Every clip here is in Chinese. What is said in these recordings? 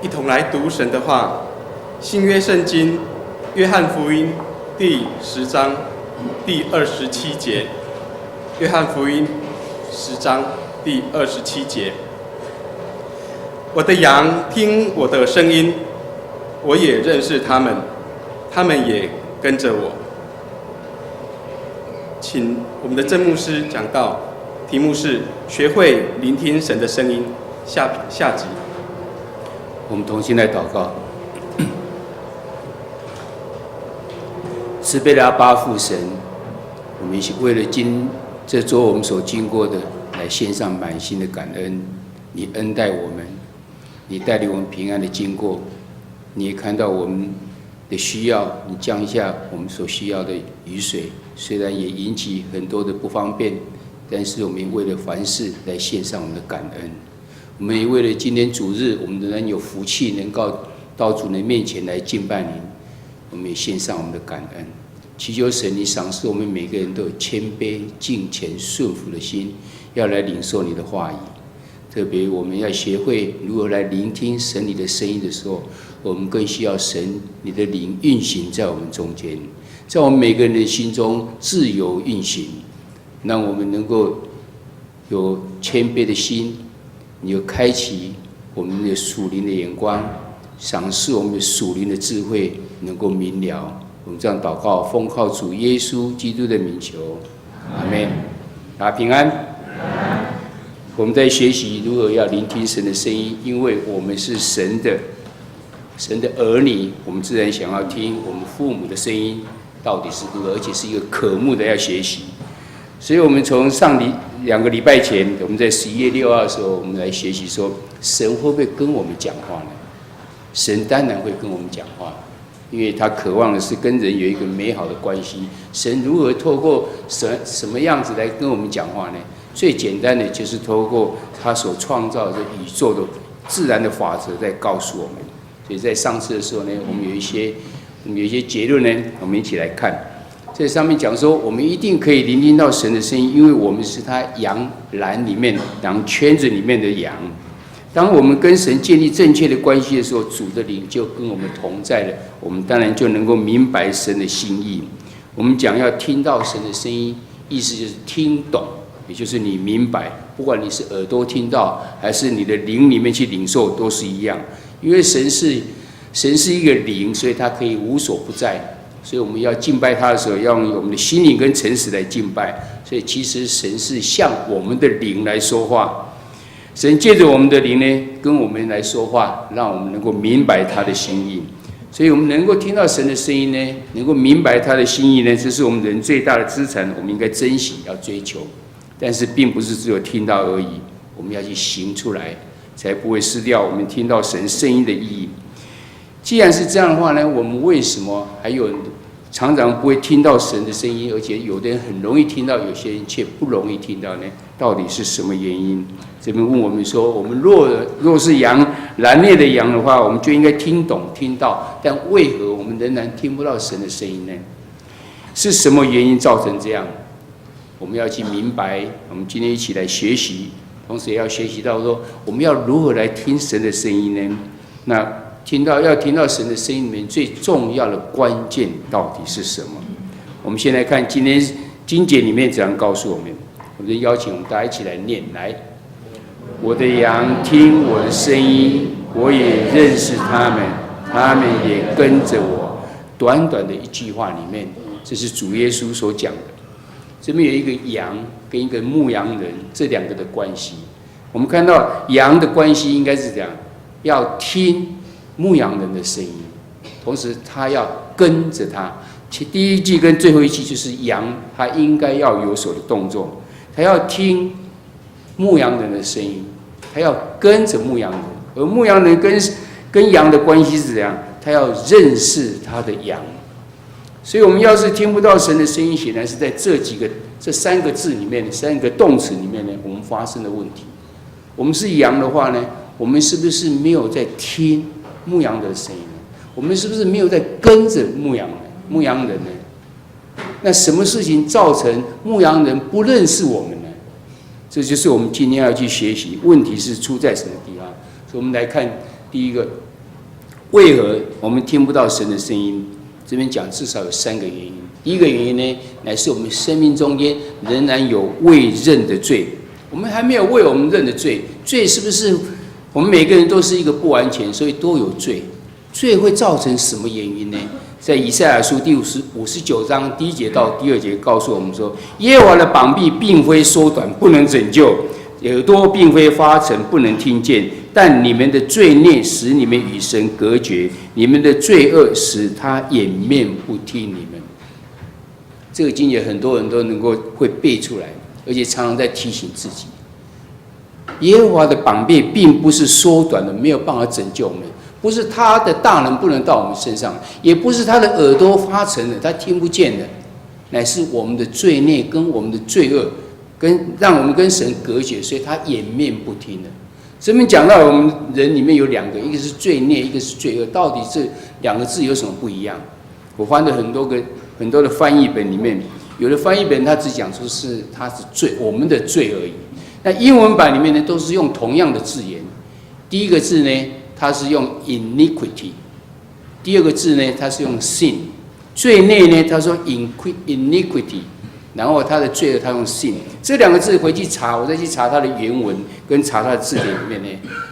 一同来读神的话，新约圣经约翰福音第10章第27节。约翰福音10章第27节：我的羊听我的声音，我也认识他们，他们也跟着我。请我们的郑牧师讲道，题目是学会聆听神的声音，下集。我们同心来祷告。慈悲的阿爸父神，我们为了这周我们所经过的，来献上满心的感恩。你恩待我们，你带领我们平安的经过，你也看到我们的需要，你降下我们所需要的雨水，虽然也引起很多的不方便，但是我们为了凡事来献上我们的感恩。我们也为了今天主日，我们仍然有福气能够到主的面前来敬拜您，我们也献上我们的感恩，祈求神你赏赐我们每个人都有谦卑、敬虔、顺服的心，要来领受你的话语。特别我们要学会如何来聆听神你的声音的时候，我们更需要神你的灵运行在我们中间，在我们每个人的心中自由运行，让我们能够有谦卑的心，你又开启我们的属灵的眼光，赏赐我们的属灵的智慧，能够明了。我们这样祷告，奉靠主耶稣基督的名求，阿们。大家平安。我们在学习如何要聆听神的声音，因为我们是神的儿女，我们自然想要听我们父母的声音到底是如何，而且是一个渴慕的要学习。所以我们从2个礼拜前，我们在11月6号的时候，我们来学习说，神会不会跟我们讲话呢？神当然会跟我们讲话，因为他渴望的是跟人有一个美好的关系。神如何透过什么样子来跟我们讲话呢？最简单的就是透过他所创造的宇宙的自然的法则在告诉我们。所以在上次的时候呢，我们有一些结论呢，我们一起来看。这上面讲说，我们一定可以聆听到神的声音，因为我们是他羊栏里面、羊圈子里面的羊。当我们跟神建立正确的关系的时候，主的灵就跟我们同在了，我们当然就能够明白神的心意。我们讲要听到神的声音，意思就是听懂，也就是你明白，不管你是耳朵听到，还是你的灵里面去领受，都是一样。因为神是一个灵，所以他可以无所不在。所以我们要敬拜他的时候，要用我们的心灵跟诚实来敬拜。所以其实神是向我们的灵来说话，神借着我们的灵呢，跟我们来说话，让我们能够明白他的心意。所以我们能够听到神的声音呢，能够明白他的心意呢，这是我们人最大的资产，我们应该珍惜，要追求。但是并不是只有听到而已，我们要去行出来，才不会失掉我们听到神声音的意义。既然是这样的话呢，我们为什么还有人常常不会听到神的声音，而且有的人很容易听到，有些人却不容易听到呢？到底是什么原因？这边问我们说，我们若是栏内的羊的话，我们就应该听懂听到，但为何我们仍然听不到神的声音呢？是什么原因造成这样？我们要去明白，我们今天一起来学习，同时也要学习到说，我们要如何来听神的声音呢？那要听到神的声音里面最重要的关键到底是什么？我们先来看今天经节里面怎样告诉我们。我们就邀请我们大家一起来念来。我的羊听我的声音，我也认识他们，他们也跟着我。短短的一句话里面，这是主耶稣所讲的。这边有一个羊跟一个牧羊人这两个的关系。我们看到羊的关系应该是这样，要听牧羊人的声音，同时他要跟着他。第一句跟最后一句就是羊，他应该要有所的动作，他要听牧羊人的声音，他要跟着牧羊人。而牧羊人跟羊的关系是怎样？他要认识他的羊。所以我们要是听不到神的声音，显然是在这3个字里面，3个动词里面呢，我们发生的问题。我们是羊的话呢，我们是不是没有在听牧羊人的声音呢？我们是不是没有在跟着牧羊人呢？那什么事情造成牧羊人不认识我们呢？这就是我们今天要去学习。问题是出在什么地方？所以我们来看第一个，为何我们听不到神的声音？这边讲至少有3个原因。第一个原因呢，乃是我们生命中间仍然有未认的罪，我们还没有为我们认的罪。罪是不是我们每个人都是一个不完全，所以都有罪？罪会造成什么原因呢？在以赛亚书第59章1节到2节告诉我们说：耶和华的膀臂并非缩短，不能拯救；耳朵并非发沉，不能听见。但你们的罪孽使你们与神隔绝，你们的罪恶使他掩面不听你们。这个经节很多人都能够会背出来，而且常常在提醒自己。耶和华的膀臂并不是缩短的，没有办法拯救我们。不是他的大能不能到我们身上，也不是他的耳朵发沉了，他听不见的，乃是我们的罪孽跟我们的罪恶，让我们跟神隔绝，所以他掩面不听了。这边讲到我们人里面有2个，一个是罪孽，一个是罪恶，到底这2个字有什么不一样？我翻了很多的翻译本里面，有的翻译本他只讲出是他是罪，我们的罪而已。那英文版里面呢，都是用同样的字眼。第一个字呢，它是用 iniquity， 第2个字呢，它是用 sin。罪孽呢，他说 iniquity， 然后他的罪恶他用 sin。这2个字回去查，我再去查它的原文跟查它的字典里面呢，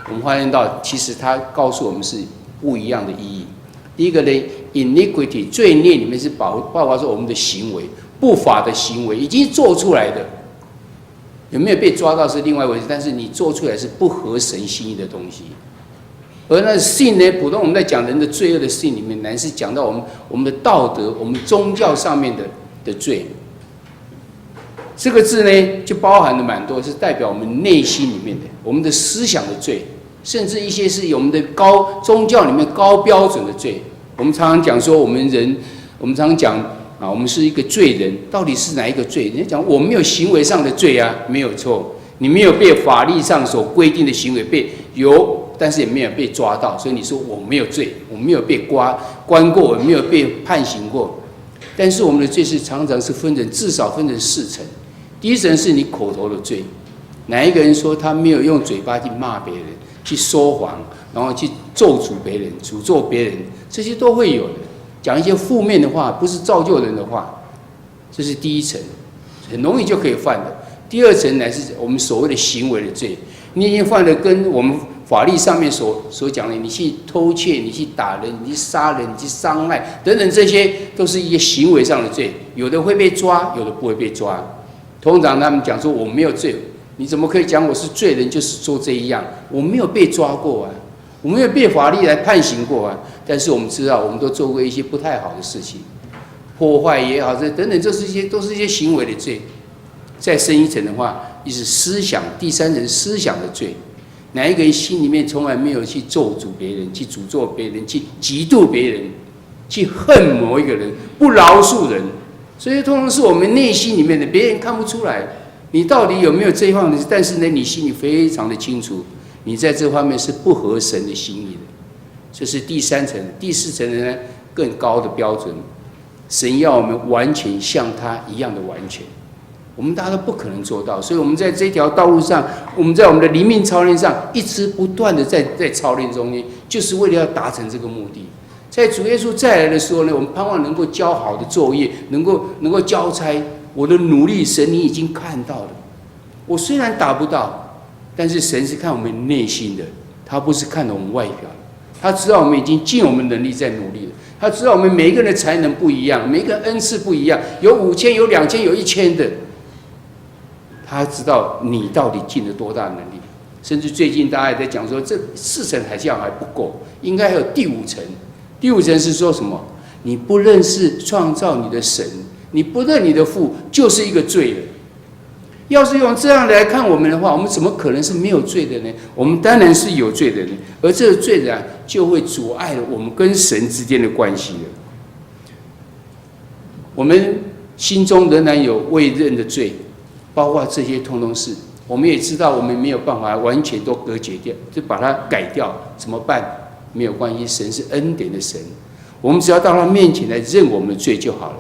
我们发现到其实它告诉我们是不一样的意义。第一个呢 iniquity， 罪孽里面是包括说我们的行为，不法的行为已经做出来的，有没有被抓到是另外一回事，但是你做出来是不合神心意的东西。而那sin呢，普通我们在讲人的罪恶的sin里面，乃是讲到我们的道德、我们宗教上面的罪。这个字呢，就包含了蛮多，是代表我们内心里面的、我们的思想的罪，甚至一些是我们的宗教里面高标准的罪。我们常常讲说，我们常常讲啊，我们是一个罪人，到底是哪一个罪？人家讲我没有行为上的罪啊，没有错，你没有被法律上所规定的行为但是也没有被抓到，所以你说我没有罪，我没有被关过，我没有被判刑过。但是我们的罪是常常是至少分成4层。第一层是你口头的罪，哪一个人说他没有用嘴巴去骂别人、去说谎，然后去咒诅别人、诅咒别人，这些都会有的。讲一些负面的话，不是造就人的话，这是第一层，很容易就可以犯的。第2层乃是我们所谓的行为的罪，你已经犯了跟我们法律上面所讲的，你去偷窃、你去打人、你去杀人、你去伤害等等，这些都是一些行为上的罪，有的会被抓，有的不会被抓。通常他们讲说我没有罪，你怎么可以讲我是罪人？就是说这一样，我没有被抓过啊，我没有被法律来判刑过啊。但是我们知道，我们都做过一些不太好的事情，破坏也好，这等等，都是一些行为的罪。再深一层的话，就是思想，第3层思想的罪。哪一个人心里面从来没有去咒诅别人、去诅咒别人、去嫉妒别人、去恨某一个人、不饶恕人？所以通常是我们内心里面的，别人看不出来你到底有没有这一方面，但是呢，你心里非常的清楚，你在这方面是不合神的心意的。这是第3层。第4层的呢，更高的标准，神要我们完全像他一样的完全，我们大家都不可能做到。所以我们在这条道路上，我们在我们的灵命操练上，一直不断的在操练中间，就是为了要达成这个目的。在主耶稣再来的时候呢，我们盼望能够交好的作业，能够交差。我的努力，神你已经看到了。我虽然达不到，但是神是看我们内心的，他不是看我们外表的。他知道我们已经尽我们能力在努力了，他知道我们每一个人的才能不一样，每一个人恩赐不一样，有5000，有2000，有1000的。他知道你到底尽了多大能力。甚至最近大家也在讲说，这4层好像还不够，应该还有第5层。第5层是说什么？你不认识创造你的神，你不认你的父，就是一个罪人。要是用这样来看我们的话，我们怎么可能是没有罪的呢？我们当然是有罪的人，而这个罪人就会阻碍了我们跟神之间的关系了。我们心中仍然有未认的罪，包括这些通通是，我们也知道我们没有办法完全都隔绝掉，就把它改掉，怎么办？没有关系，神是恩典的神，我们只要到他面前来认我们的罪就好了。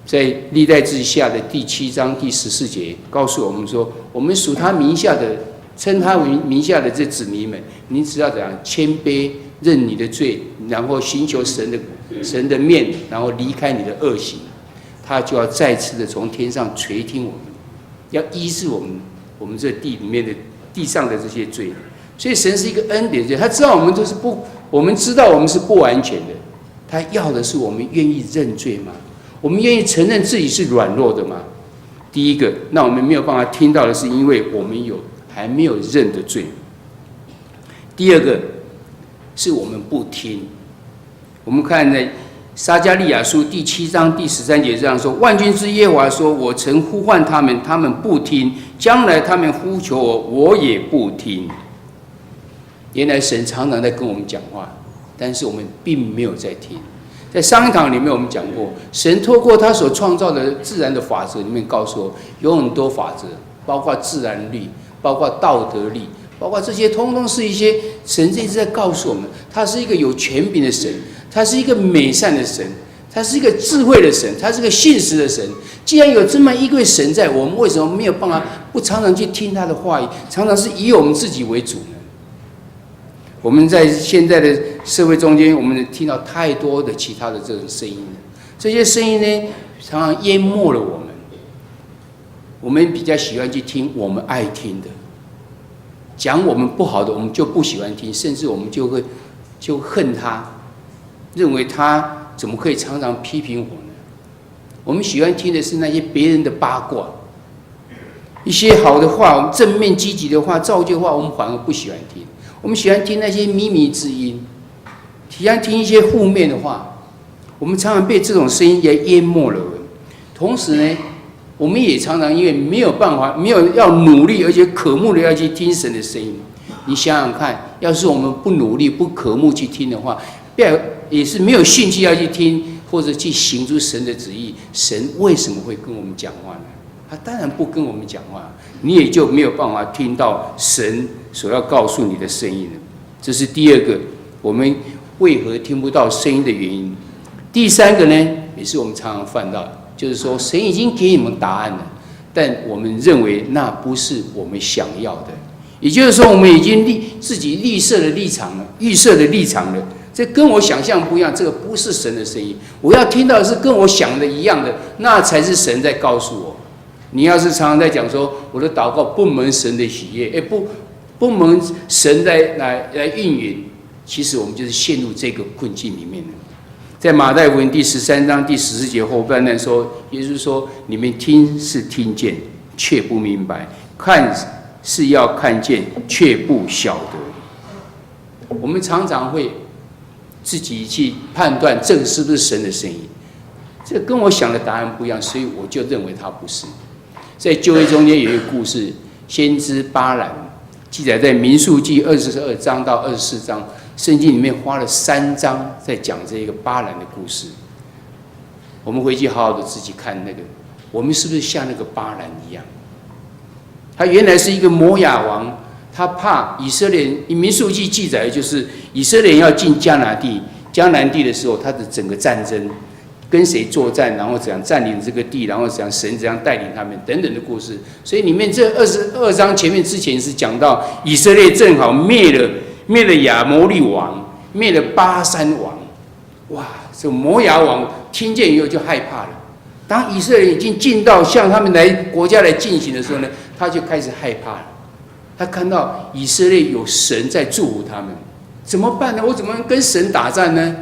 在历代志下的第7章第14节告诉我们说，我们属他名下的，称他为名下的这子民们，你只要怎样谦卑认你的罪，然后寻求神的面，然后离开你的恶行，他就要再次的从天上垂听我们，要医治我们这地里面的地上的这些罪。所以神是一个恩典的，他知道我们都是我们知道我们是不完全的，他要的是我们愿意认罪吗？我们愿意承认自己是软弱的吗？第一个，那我们没有办法听到的是，因为我们还没有认的罪。第二个，是我们不听。我们看在撒迦利亚书第7章第13节这样说：万军之耶和华说，我曾呼唤他们，他们不听；将来他们呼求我，我也不听。原来神常常在跟我们讲话，但是我们并没有在听。在上一堂里面我们讲过，神透过他所创造的自然的法则里面告诉我，有很多法则，包括自然律，包括道德律，包括这些通通是一些神一直在告诉我们，他是一个有权柄的神，他是一个美善的神，他是一个智慧的神，他是个信实的神。既然有这么一位神在，我们为什么没有办法不常常去听他的话语，常常是以我们自己为主呢？我们在现在的社会中间，我们听到太多的其他的这种声音了，这些声音呢，常常淹没了我们。我们比较喜欢去听我们爱听的，讲我们不好的，我们就不喜欢听，甚至我们就恨他，认为他怎么可以常常批评我呢？我们喜欢听的是那些别人的八卦，一些好的话，正面积极的话，造就的话，我们反而不喜欢听。我们喜欢听那些靡靡之音，喜欢听一些负面的话。我们常常被这种声音给淹没了。同时呢，我们也常常因为没有办法，没有要努力，而且渴慕的要去听神的声音。你想想看，要是我们不努力、不渴慕去听的话，也是没有兴趣要去听，或者去行出神的旨意，神为什么会跟我们讲话呢？他当然不跟我们讲话，你也就没有办法听到神所要告诉你的声音了。这是第二个，我们为何听不到声音的原因。第三个呢，也是我们常常犯到，就是说神已经给你们答案了，但我们认为那不是我们想要的。也就是说，我们已经自己预设的立场了，这跟我想象不一样，这个不是神的声音。我要听到的是跟我想的一样的，那才是神在告诉我。你要是常常在讲说我的祷告不蒙神的喜悦，不蒙神来应允，其实我们就是陷入这个困境里面了。在马太福音第13章第14节后半段说，耶稣说：“你们听是听见，却不明白；看是要看见，却不晓得。”我们常常会自己去判断这个是不是神的声音，这跟我想的答案不一样，所以我就认为它不是。在旧约中间有一个故事，先知巴兰，记载在民数记22章到24章，圣经里面花了3章在讲这个巴兰的故事。我们回去好好的自己看那个，我们是不是像那个巴兰一样？他原来是一个摩亚王，他怕以色列人，民数记记载就是以色列人要进迦南地的时候，他的整个战争。跟谁作战，然后怎样占领这个地，然后怎样神怎样带领他们等等的故事。所以里面这22章前面之前是讲到以色列正好灭了亚摩利王，灭了巴珊王。哇，这摩亚王听见以后就害怕了。当以色列已经进到向他们国家来进行的时候呢，他就开始害怕了。他看到以色列有神在祝福他们，怎么办呢？我怎么跟神打战呢？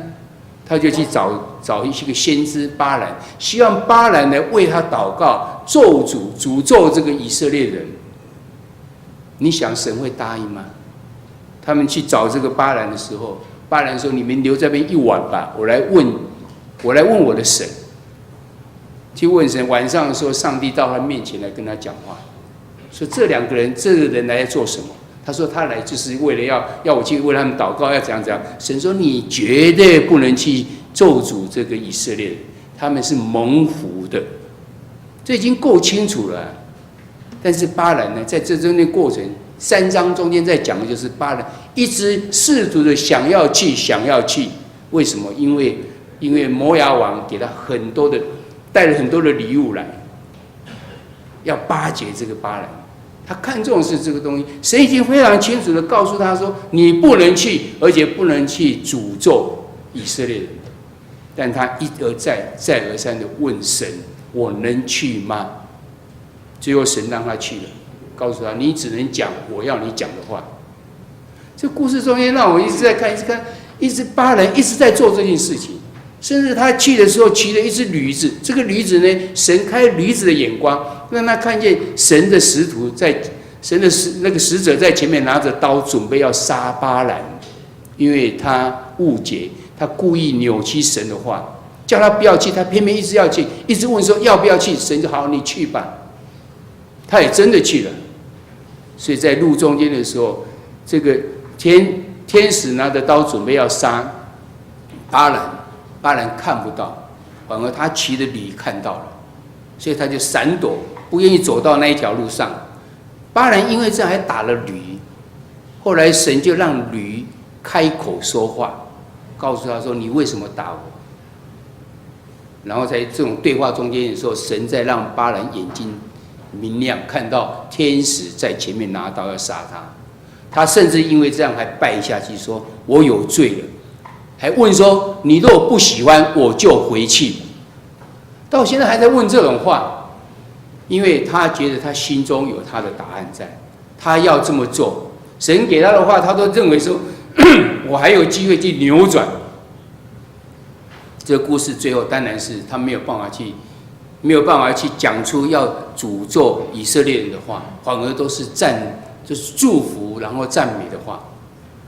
他就去找一些个先知巴兰，希望巴兰来为他祷告，诅咒这个以色列人。你想神会答应吗？他们去找这个巴兰的时候，巴兰说：“你们留在这边一晚吧，我来问我的神。”去问神。晚上的时候，上帝到他面前来跟他讲话，说这个人来做什么？他说他来就是为了要我去为他们祷告，要怎样怎样。神说你绝对不能去咒诅这个以色列人，他们是蒙福的，这已经够清楚了。但是巴兰呢，在这中间过程3章中间在讲的就是巴兰一直试图的想要去，为什么？因为摩亚王给他带了很多的礼物来，要巴结这个巴兰。他看重的是这个东西。神已经非常清楚的告诉他说，你不能去，而且不能去诅咒以色列人。但他一而再、再而三的问神：我能去吗？最后神让他去了，告诉他：你只能讲我要你讲的话。这故事中间让我一直在看，一直看，一直巴兰一直在做这件事情。甚至他去的时候骑了一只驴子，这个驴子呢，神开驴子的眼光，让他看见神的使徒在神的那个使者在前面拿着刀，准备要杀巴兰，因为他误解，他故意扭曲神的话，叫他不要去，他偏偏一直要去，一直问说要不要去，神就好，你去吧。他也真的去了。所以在路中间的时候，这个天使拿着刀准备要杀巴兰。巴兰看不到，反而他骑的驴看到了，所以他就闪躲，不愿意走到那一条路上。巴兰因为这样还打了驴，后来神就让驴开口说话，告诉他说：“你为什么打我？”然后在这种对话中间的时候，神在让巴兰眼睛明亮，看到天使在前面拿刀要杀他。他甚至因为这样还拜下去，说：“我有罪了。”还问说：“你如果不喜欢，我就回去。”到现在还在问这种话，因为他觉得他心中有他的答案在，他要这么做。神给他的话，他都认为说，我还有机会去扭转。这个故事最后当然是他没有办法去讲出要诅咒以色列人的话，反而都是就是祝福，然后赞美的话。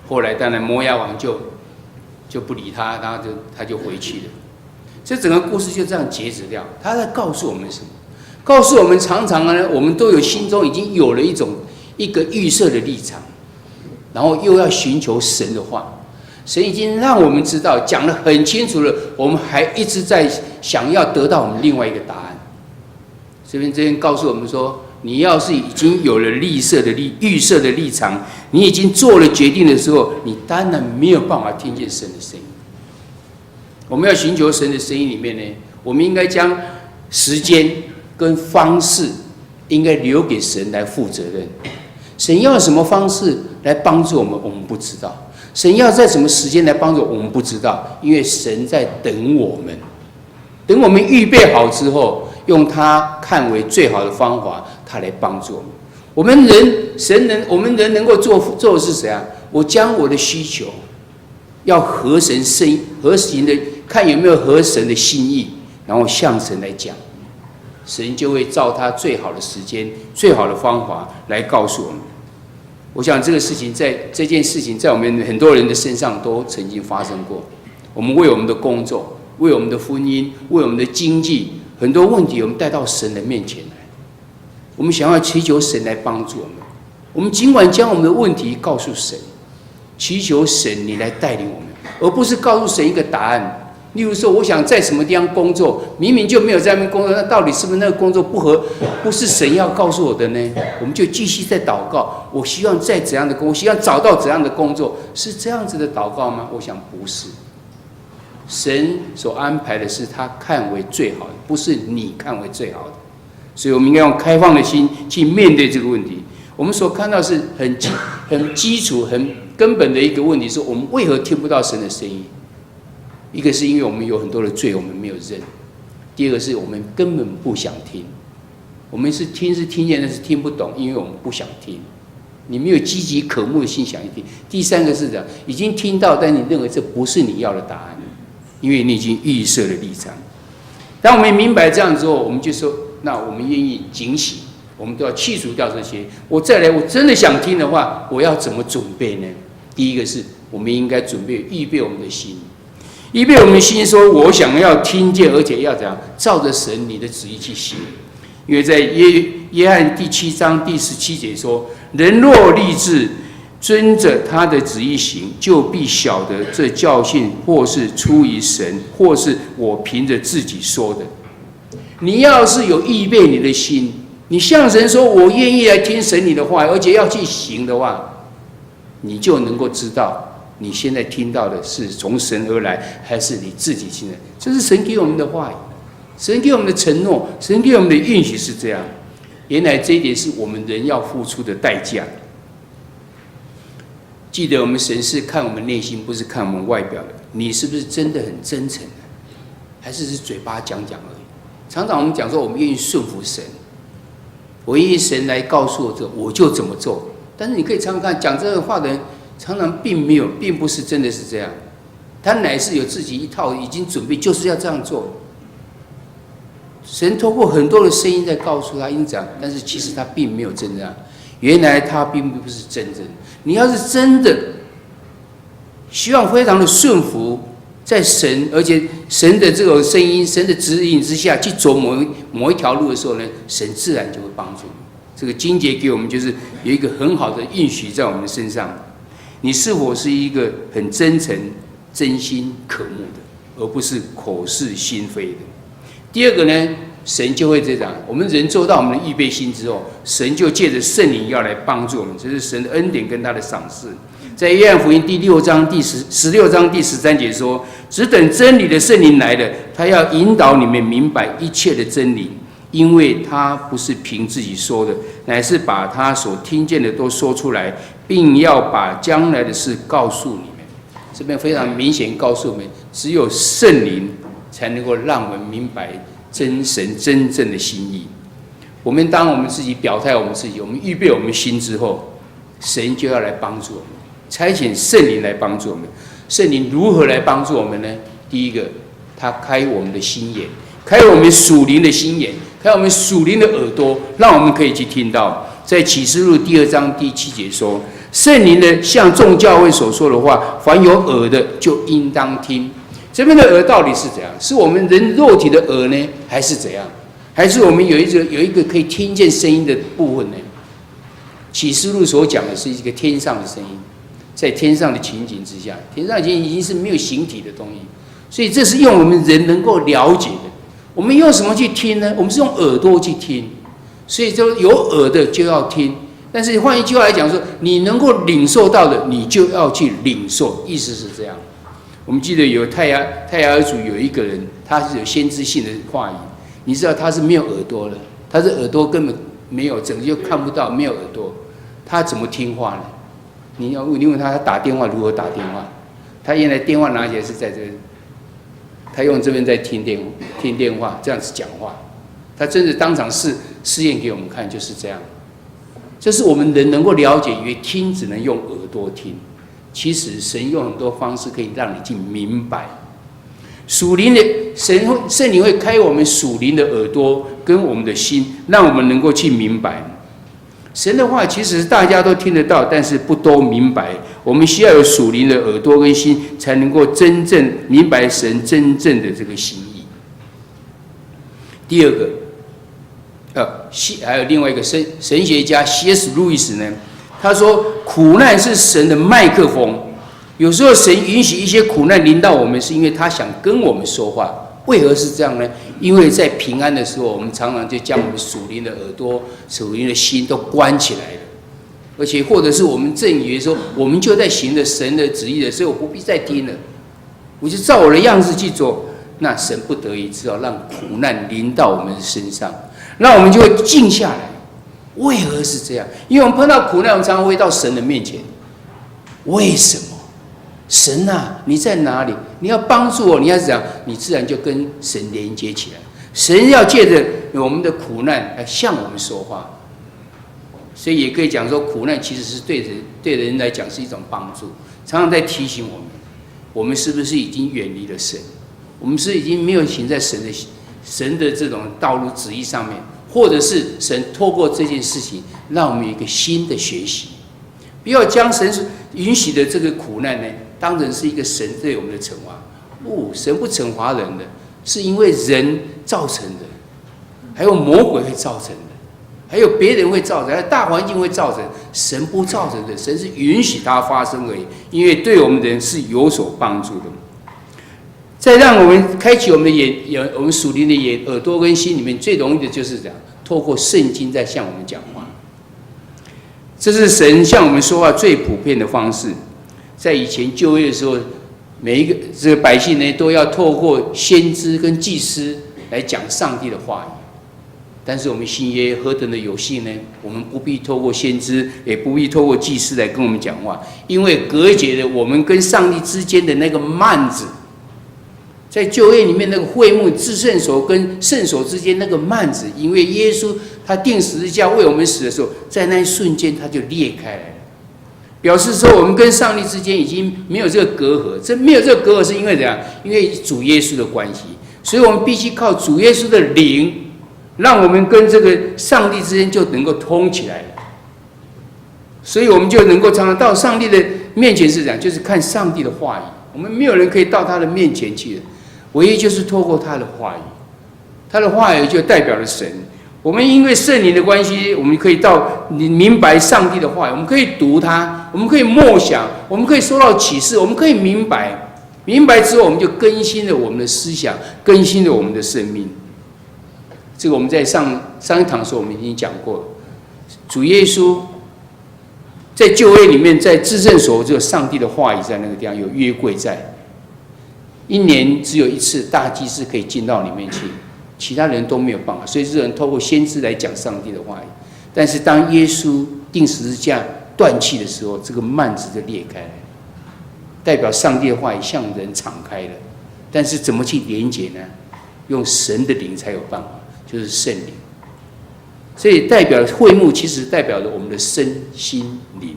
后来当然摩押王就不理他，然后他就回去了。这整个故事就这样截止掉。他在告诉我们什么？告诉我们，常常呢，我们都有心中已经有了一个预设的立场，然后又要寻求神的话。神已经让我们知道，讲得很清楚了，我们还一直在想要得到我们另外一个答案。这边告诉我们说，你要是已经有了预设的立场，你已经做了决定的时候，你当然没有办法听见神的声音。我们要寻求神的声音里面呢，我们应该将时间跟方式应该留给神来负责任。神要什么方式来帮助我们，我们不知道；神要在什么时间来帮助我们，不知道。因为神在等我们，等我们预备好之后，用他看为最好的方法，他来帮助我们。我们人能够做的是谁啊？我将我的需求要合行的，看有没有合神的心意，然后向神来讲，神就会照他最好的时间、最好的方法来告诉我们。我想这件事情在我们很多人的身上都曾经发生过。我们为我们的工作、为我们的婚姻、为我们的经济，很多问题我们带到神的面前来，我们想要祈求神来帮助我们。我们尽管将我们的问题告诉神，祈求神你来带领我们，而不是告诉神一个答案。例如说，我想在什么地方工作，明明就没有在那边工作，那到底是不是那个工作不是神要告诉我的呢？我们就继续在祷告。我希望在怎样的工作，希望找到怎样的工作，是这样子的祷告吗？我想不是。神所安排的是他看为最好的，不是你看为最好的。所以我们应该用开放的心去面对这个问题。我们所看到是很基础、很根本的一个问题，是我们为何听不到神的声音？一个是因为我们有很多的罪，我们没有认；第二个是我们根本不想听。我们是听见，但是听不懂，因为我们不想听。你没有积极渴慕的心想去听。第三个是这样，已经听到，但你认为这不是你要的答案，因为你已经预设了立场。当我们明白这样之后，我们就说，那我们愿意警醒，我们都要去除掉这些。我真的想听的话，我要怎么准备呢？第一个是我们应该预备我们的心。预备我们的心，说我想要听见，而且要怎样照着神你的旨意去行。因为在约翰第7章第17节说：“人若立志遵着他的旨意行，就必晓得这教训或是出于神，或是我凭着自己说的。”你要是有预备你的心，你向神说：“我愿意来听神你的话，而且要去行的话，你就能够知道。”你现在听到的是从神而来，还是你自己听的？这是神给我们的话语，神给我们的承诺，神给我们的应许是这样。原来这一点是我们人要付出的代价。记得我们神是看我们内心，不是看我们外表的。你是不是真的很真诚，还是嘴巴讲讲而已？常常我们讲说，我们愿意顺服神，我愿意神来告诉我这，我就怎么做。但是你可以常常看，讲这个话的人，常常并不是真的是这样，他乃是有自己一套已经准备，就是要这样做。神透过很多的声音在告诉他应讲，但是其实他并没有真这样。原来他并不是真正。你要是真的希望非常的顺服在神，而且神的这种声音、神的指引之下去走某一条路的时候呢，神自然就会帮助你。这个经节给我们就是有一个很好的应许在我们身上。你是否是一个很真诚、真心渴慕的，而不是口是心非的？第二个呢，神就会这样，我们人做到我们的预备心之后，神就借着圣灵要来帮助我们，这是神的恩典跟他的赏赐。在约翰福音第16章第13节说：“只等真理的圣灵来了，他要引导你们明白一切的真理，因为他不是凭自己说的，乃是把他所听见的都说出来，并要把将来的事告诉你们。”这边非常明显告诉我们，只有圣灵才能够让我们明白神真正的心意。当我们自己表态我们自己，我们预备我们心之后，神就要来帮助我们，差遣圣灵来帮助我们。圣灵如何来帮助我们呢？第一个，他开我们的心眼，开我们属灵的心眼，开我们属灵的耳朵，让我们可以去听到。在启示录第2章第7节说：“圣灵呢，向众教会所说的话，凡有耳的就应当听。”这边的耳到底是怎样？是我们人肉体的耳呢，还是怎样？还是我们有一个可以听见声音的部分呢？启示录所讲的是一个天上的声音，在天上的情景之下，天上的情景已经是没有形体的东西，所以这是用我们人能够了解的。我们用什么去听呢？我们是用耳朵去听，所以就有耳的就要听。但是换一句话来讲说，你能够领受到的，你就要去领受，意思是这样。我们记得有泰雅尔族有一个人，他是有先知性的话语，你知道他是没有耳朵的，他的耳朵根本没有，整个就看不到，没有耳朵，他怎么听话呢？你问他打电话如何打电话？他原来电话拿起来是在这边，他用这边在听电话，这样子讲话。他真的当场试验给我们看，就是这样。这是我们人能够了解，以为听只能用耳朵听。其实神用很多方式可以让你去明白，属灵的圣灵会开我们属灵的耳朵跟我们的心，让我们能够去明白神的话。其实大家都听得到，但是不都明白。我们需要有属灵的耳朵跟心，才能够真正明白神真正的这个心意。第二个，还有另外一个神学家 C.S. 路易斯呢，他说苦难是神的麦克风，有时候神允许一些苦难临到我们，是因为他想跟我们说话。为何是这样呢？因为在平安的时候，我们常常就将我们属灵的耳朵、属灵的心都关起来了，而且或者是我们正以为说，我们就在行着神的旨意的，所以我不必再听了，我就照我的样子去做。那神不得已只好让苦难临到我们的身上，那我们就会静下来。为何是这样？因为我们碰到苦难，我们常常会到神的面前。为什么？神啊，你在哪里？你要帮助我，你要怎样？你自然就跟神连接起来。神要借着我们的苦难来向我们说话，所以也可以讲说，苦难其实是对人来讲是一种帮助，常常在提醒我们是不是已经远离了神？我们是已经没有行在神的这种道路旨意上面，或者是神透过这件事情，让我们有一个新的学习。不要将神允许的这个苦难呢，当成是一个神对我们的惩罚。神不惩罚人的，是因为人造成的，还有魔鬼会造成的，还有别人会造成，还有大环境会造成。神不造成的，神是允许它发生而已，因为对我们的人是有所帮助的。再让我们开启我们的眼，我们属灵的眼、耳朵跟心里面，最容易的就是这样，透过圣经在向我们讲话。这是神向我们说话最普遍的方式。在以前旧约的时候，每一个这个百姓呢，都要透过先知跟祭司来讲上帝的话语。但是我们新约何等的有幸呢？我们不必透过先知，也不必透过祭司来跟我们讲话，因为隔绝了我们跟上帝之间的那个幔子。在旧约里面，那个会幕至圣所跟圣所之间那个幔子，因为耶稣他钉十字架为我们死的时候，在那一瞬间他就裂开来了，表示说我们跟上帝之间已经没有这个隔阂。这没有这个隔阂是因为怎样？因为主耶稣的关系，所以我们必须靠主耶稣的灵。让我们跟这个上帝之间就能够通起来了，所以我们就能够常常到上帝的面前是这样，就是看上帝的话语。我们没有人可以到他的面前去的，唯一就是透过他的话语，他的话语就代表了神。我们因为圣灵的关系，我们可以到明白上帝的话语，我们可以读它，我们可以默想，我们可以收到启示，我们可以明白。明白之后，我们就更新了我们的思想，更新了我们的生命。这个我们在上一堂的时候，我们已经讲过了。主耶稣在旧约里面，在至圣所，只有上帝的话语在那个地方，有约柜在。一年只有一次，大祭司可以进到里面去，其他人都没有办法。所以这人透过先知来讲上帝的话语。但是当耶稣钉十字架断气的时候，这个幔子就裂开了，代表上帝的话语向人敞开了。但是怎么去连结呢？用神的灵才有办法。就是圣灵，所以代表会幕其实代表了我们的身心灵，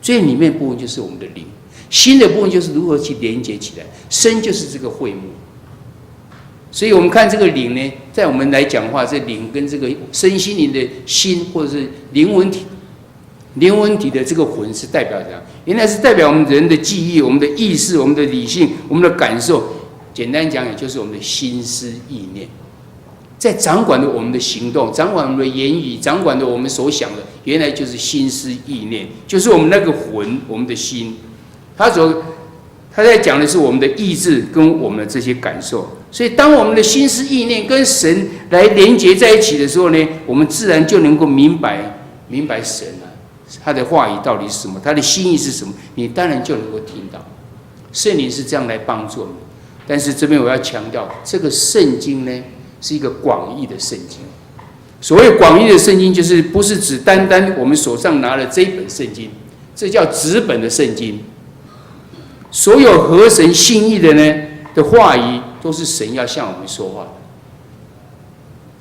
最里面部分就是我们的灵，心的部分就是如何去连接起来，身就是这个会幕。所以我们看这个灵呢，在我们来讲话，这灵跟这个身心灵的心或者是灵魂体的这个魂是代表怎样？原来是代表我们人的记忆、我们的意识、我们的理性、我们的感受。简单讲，也就是我们的心思意念。在掌管着我们的行动，掌管我们的言语，掌管着我们所想的，原来就是心思意念，就是我们那个魂，我们的心。他在讲的是我们的意志跟我们的这些感受。所以，当我们的心思意念跟神来连结在一起的时候呢，我们自然就能够明白神啊，他的话语到底是什么，他的心意是什么，你当然就能够听到。圣灵是这样来帮助我们。但是这边我要强调，这个圣经呢，是一个广义的圣经。所谓广义的圣经，就是不是指单单我们手上拿的这一本圣经，这叫纸本的圣经。所有合神心意的呢的话语，都是神要向我们说话的，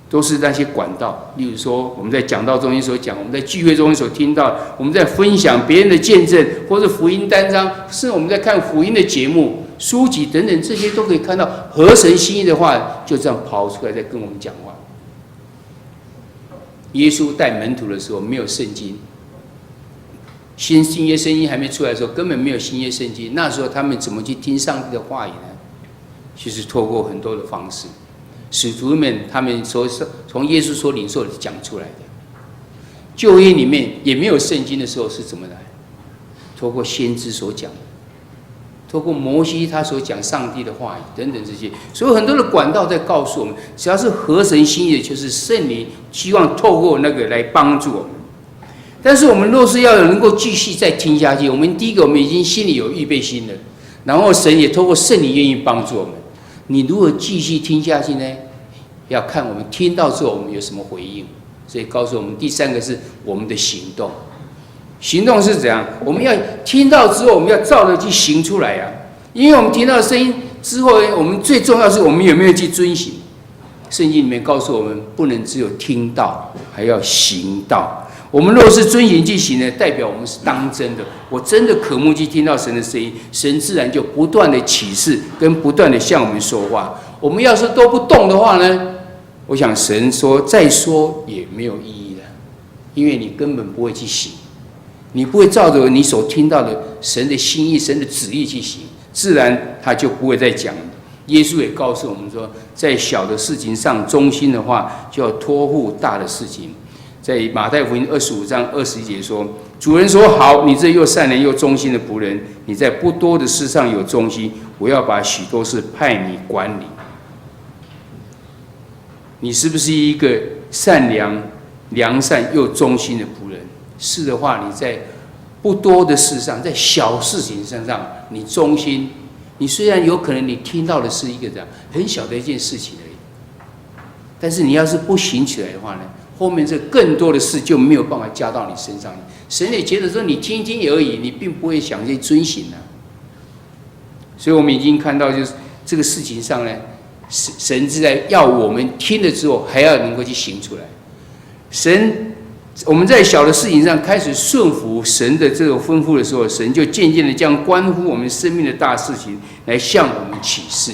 都是那些管道。例如说，我们在讲道中心所讲，我们在聚会中心所听到，我们在分享别人的见证，或者福音单章，甚至我们在看福音的节目、书籍等等，这些都可以看到合神心意的话，就这样跑出来在跟我们讲话。耶稣带门徒的时候没有圣经，新约圣经还没出来的时候，根本没有新约圣经。那时候他们怎么去听上帝的话语呢？其实透过很多的方式，使徒们他们从耶稣所领受的讲出来的。旧约里面也没有圣经的时候是怎么来？透过先知所讲的，透过摩西他所讲上帝的话语等等这些，所以很多的管道在告诉我们，只要是合神心意的，就是圣灵希望透过那个来帮助我们。但是我们若是要能够继续再听下去，我们第一个我们已经心里有预备心了，然后神也透过圣灵愿意帮助我们。你如何继续听下去呢？要看我们听到之后我们有什么回应。所以告诉我们，第三个是我们的行动。行动是怎样？我们要听到之后，我们要照着去行出来啊！因为我们听到声音之后，我们最重要是我们有没有去遵行。圣经里面告诉我们，不能只有听到，还要行道。我们若是遵行去行呢，代表我们是当真的。我真的渴慕去听到神的声音，神自然就不断的启示，跟不断的向我们说话。我们要是都不动的话呢，我想神说再说也没有意义了，因为你根本不会去行，你不会照着你所听到的神的心意、神的旨意去行，自然他就不会再讲了。耶稣也告诉我们说，在小的事情上忠心的话，就要托付大的事情。在马太福音25章21节说，主人说好，你这又善良又忠心的仆人，你在不多的事上有忠心，我要把许多事派你管理。你是不是一个善良、良善又忠心的仆人？是的话，你在不多的事上，在小事情身上，你忠心。你虽然有可能你听到的是一个这样很小的一件事情而已，但是你要是不行起来的话呢，后面这更多的事就没有办法加到你身上。神也觉得说你听听而已，你并不会想去遵行啊。所以我们已经看到，就是这个事情上呢，神是在要我们听了之后，还要能够去行出来。我们在小的事情上开始顺服神的这个吩咐的时候，神就渐渐的将关乎我们生命的大事情来向我们启示。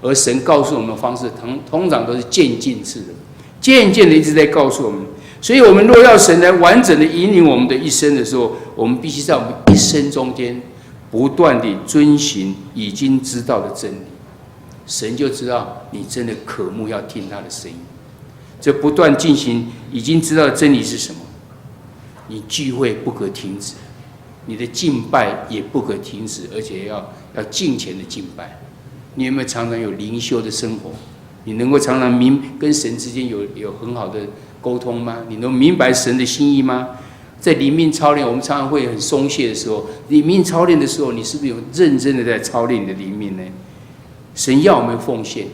而神告诉我们的方式，通常都是渐进式的，渐渐的一直在告诉我们。所以，我们若要神来完整的引领我们的一生的时候，我们必须在我们一生中间不断地遵循已经知道的真理。神就知道你真的渴慕要听他的声音。这不断进行已经知道的真理是什么？你聚会不可停止，你的敬拜也不可停止，而且要敬虔的敬拜。你有没有常常有灵修的生活？你能够常常跟神之间有很好的沟通吗？你能明白神的心意吗？在灵命操练，我们常常会很松懈的时候，灵命操练的时候，你是不是有认真的在操练你的灵命呢？神要我们奉献，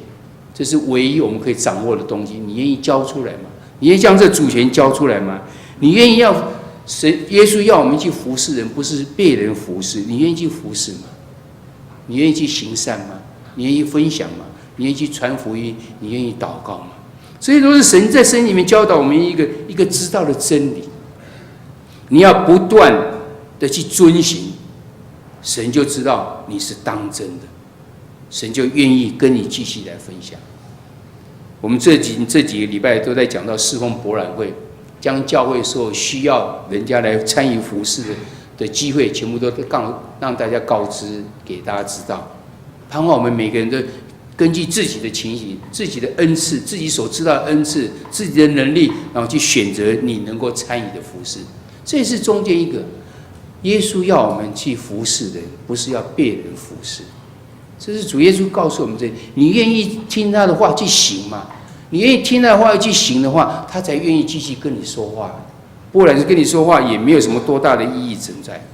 这是唯一我们可以掌握的东西。你愿意交出来吗？你愿意将这主权交出来吗？你愿意要耶稣要我们去服侍人，不是被人服侍，你愿意去服侍吗？你愿意去行善吗？你愿意分享吗？你愿意去传福音？你愿意祷告吗？所以都是神在圣经里面教导我们一个知道的真理。你要不断的去遵行，神就知道你是当真的，神就愿意跟你继续来分享。我们这几个礼拜都在讲到侍奉博览会，将教会所有需要人家来参与服事的机会，全部都让大家告知给大家知道。盼望我们每个人都根据自己的情形、自己的恩赐、自己所知道的恩赐、自己的能力，然后去选择你能够参与的服事。这也是中间一个，耶稣要我们去服事的，不是要被人服事。这是主耶稣告诉我们这，你愿意听他的话去行吗？你愿意听他的话去行的话，他才愿意继续跟你说话。不然是跟你说话也没有什么多大的意义存在。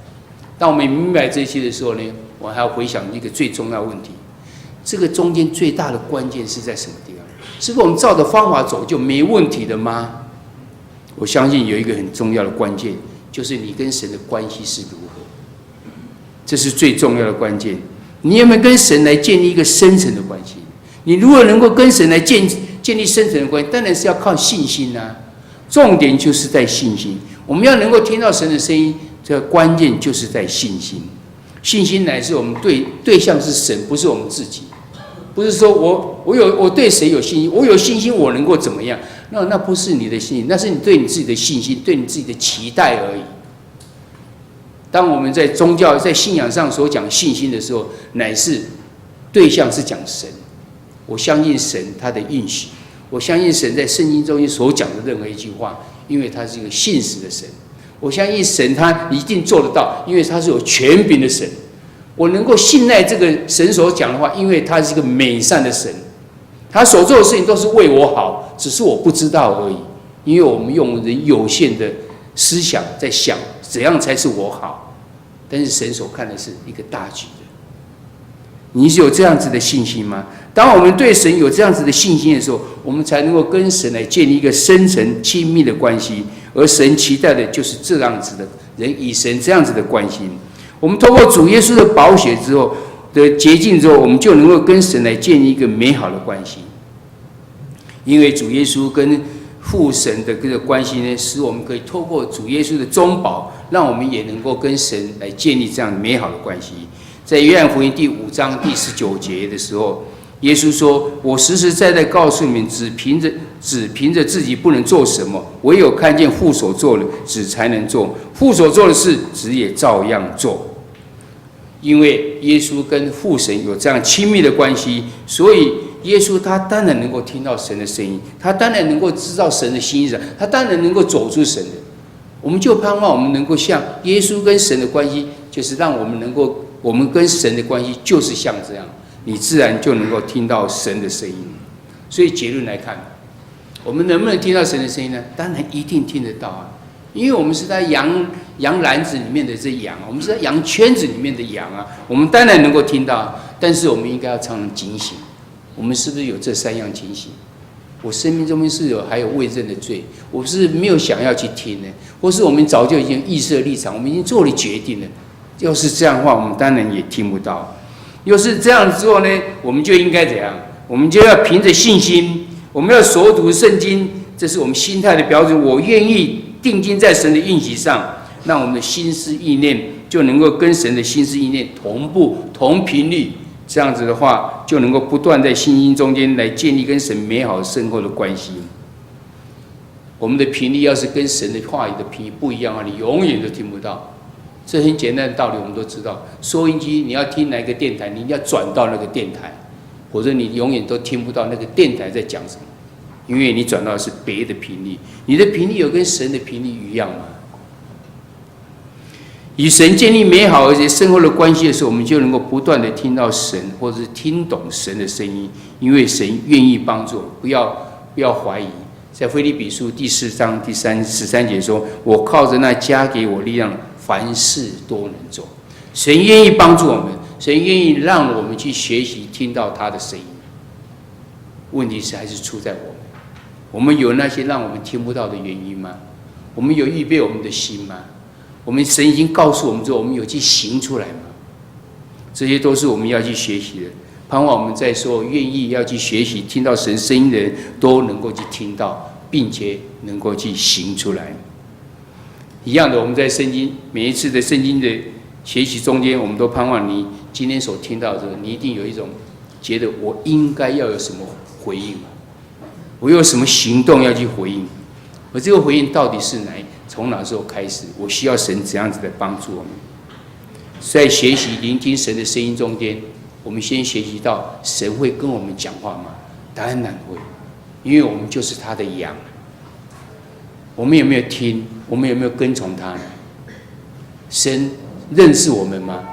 当我们明白这些的时候呢，我还要回想一个最重要的问题：这个中间最大的关键是在什么地方？是不是我们照着方法走就没问题的吗？我相信有一个很重要的关键，就是你跟神的关系是如何。这是最重要的关键。你有没有跟神来建立一个深层的关系？你如果能够跟神来建立深层的关系，当然是要靠信心啊。重点就是在信心。我们要能够听到神的声音，这个关键就是在信心。信心乃是我们对象是神，不是我们自己。不是说我对谁有信心，我有信心我能够怎么样？那不是你的信心，那是你对你自己的信心，对你自己的期待而已。当我们在宗教、在信仰上所讲信心的时候，乃是对象是讲神。我相信神他的应许，我相信神在圣经中所讲的任何一句话，因为他是一个信实的神。我相信神他一定做得到，因为他是有权柄的神。我能够信赖这个神所讲的话，因为他是一个美善的神，他所做的事情都是为我好，只是我不知道而已。因为我们用人有限的思想在想怎样才是我好，但是神所看的是一个大局的。你是有这样子的信心吗？当我们对神有这样子的信心的时候，我们才能够跟神来建立一个深层亲密的关系，而神期待的就是这样子的人与神这样子的关系。我们透过主耶稣的宝血之后的洁净之后，我们就能够跟神来建立一个美好的关系。因为主耶稣跟父神的这个关系呢，使我们可以透过主耶稣的中保，让我们也能够跟神来建立这样美好的关系。在约翰福音第5章第19节的时候，耶稣说：“我实实在在告诉你们，只凭着自己不能做什么，唯有看见父所做的，子才能做。父所做的事，子也照样做。”因为耶稣跟父神有这样亲密的关系，所以耶稣他当然能够听到神的声音，他当然能够知道神的心意，他当然能够走出神的。我们就盼望我们能够像耶稣跟神的关系，就是让我们能够，我们跟神的关系就是像这样，你自然就能够听到神的声音。所以结论来看，我们能不能听到神的声音呢？当然一定听得到啊，因为我们是在羊篮子里面的这羊，我们是在羊圈子里面的羊啊，我们当然能够听到，但是我们应该要常常警醒。我们是不是有这3样情形？我生命中间是还有未认的罪，我是没有想要去听的，或是我们早就已经预设立场，我们已经做了决定了。要是这样的话，我们当然也听不到。要是这样之后呢，我们就应该怎样？我们就要凭着信心，我们要熟读圣经，这是我们心态的标准。我愿意定睛在神的应许上，让我们的心思意念就能够跟神的心思意念同步、同频率。这样子的话，就能够不断在信心中间来建立跟神美好深厚的关系。我们的频率要是跟神的话语的频率不一样啊，你永远都听不到。这很简单的道理，我们都知道。收音机你要听哪一个电台，你一定要转到那个电台，否则你永远都听不到那个电台在讲什么，因为你转到的是别的频率。你的频率有跟神的频率一样吗？与神建立美好而且深厚的关系的时候，我们就能够不断的听到神，或者是听懂神的声音，因为神愿意帮助，不要怀疑。在腓立比书第4章第13节说：“我靠着那加给我力量，凡事都能做。”神愿意帮助我们，神愿意让我们去学习听到他的声音。问题是还是出在我们，我们有那些让我们听不到的原因吗？我们有预备我们的心吗？我们神已经告诉我们之后，我们有去行出来吗？这些都是我们要去学习的。盼望我们在说愿意要去学习听到神声音的人，都能够去听到，并且能够去行出来。一样的，我们在圣经每一次的圣经的学习中间，我们都盼望你今天所听到的，你一定有一种觉得我应该要有什么回应，我有什么行动要去回应，而这个回应到底是从哪时候开始？我需要神怎样子的帮助我们？在学习聆听神的声音中间，我们先学习到神会跟我们讲话吗？当然会，因为我们就是他的羊。我们有没有听？我们有没有跟从他呢？神认识我们吗？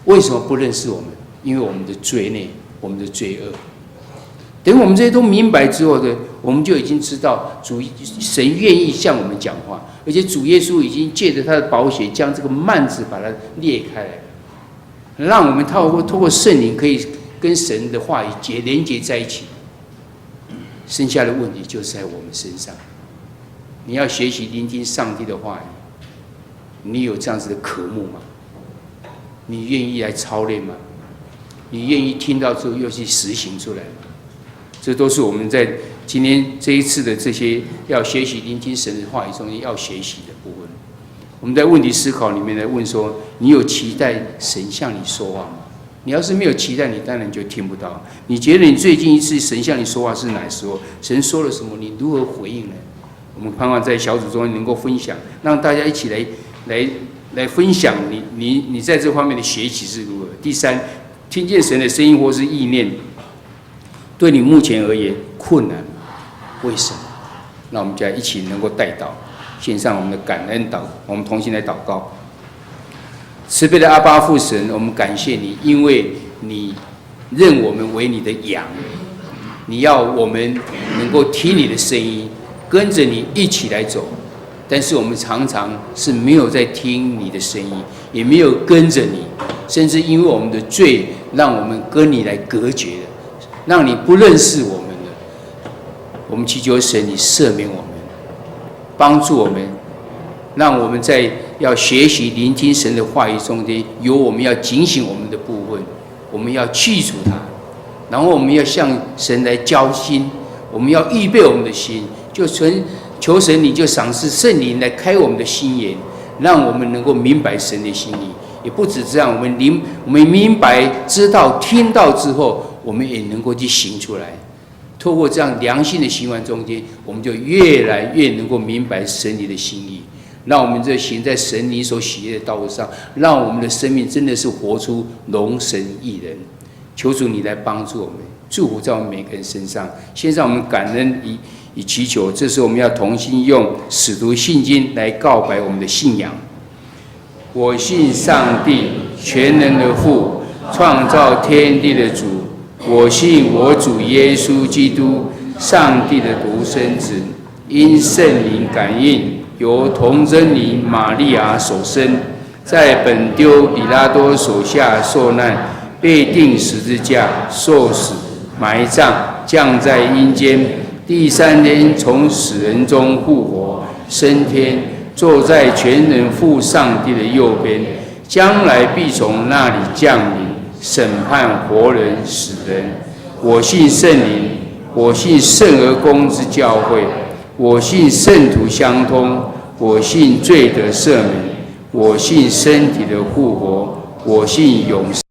为什么不认识我们？因为我们的罪孽，我们的罪恶。等我们这些都明白之后呢，我们就已经知道神愿意向我们讲话，而且主耶稣已经借着他的宝血将这个幔子把它裂开来，让我们透过圣灵可以跟神的话语连结在一起。剩下的问题就是在我们身上。你要学习聆听上帝的话语，你有这样子的渴慕吗？你愿意来操练吗？你愿意听到之后又去实行出来吗？这都是我们在今天这一次的这些要学习聆听神的话语中间要学习的部分。我们在问题思考里面来问说：你有期待神向你说话吗？你要是没有期待，你当然就听不到。你觉得你最近一次神向你说话是哪时候？神说了什么？你如何回应呢？我们盼望在小组中能够分享，让大家一起来分享你在这方面的学习是如何。第三，听见神的声音或是意念，对你目前而言困难，为什么？那我们就一起能够带祷，献上我们的感恩祷，我们同心来祷告。慈悲的阿爸父神，我们感谢你，因为你认我们为你的羊，你要我们能够听你的声音，跟着你一起来走。但是我们常常是没有在听你的声音，也没有跟着你，甚至因为我们的罪，让我们跟你来隔绝了，让你不认识我们了。我们祈求神，你赦免我们，帮助我们，让我们在要学习聆听神的话语中间，有我们要警醒我们的部分，我们要去除它，然后我们要向神来交心，我们要预备我们的心，就求神你就赏赐圣灵来开我们的心眼，让我们能够明白神的心意。也不止这样，我们明白、知道、听到之后，我们也能够去行出来。透过这样良性的行为中间，我们就越来越能够明白神你的心意，让我们这行在神你所喜悦的道路上，让我们的生命真的是活出荣神益人。求主你来帮助我们，祝福在我们每个人身上，献上我们感恩以祈求。这时我们要同心用使徒信经来告白我们的信仰。我信上帝，全能的父，创造天地的主。我信我主耶稣基督，上帝的独生子，因圣灵感应，由童贞女玛利亚所生，在本丢彼拉多手下受难，被钉十字架，受死，埋葬，降在阴间，第三天从死人中复活，升天，坐在全能父上帝的右边，将来必从那里降临，审判活人死人。我信圣灵，我信圣而公之教会，我信圣徒相通，我信罪得赦免，我信身体的复活，我信永生。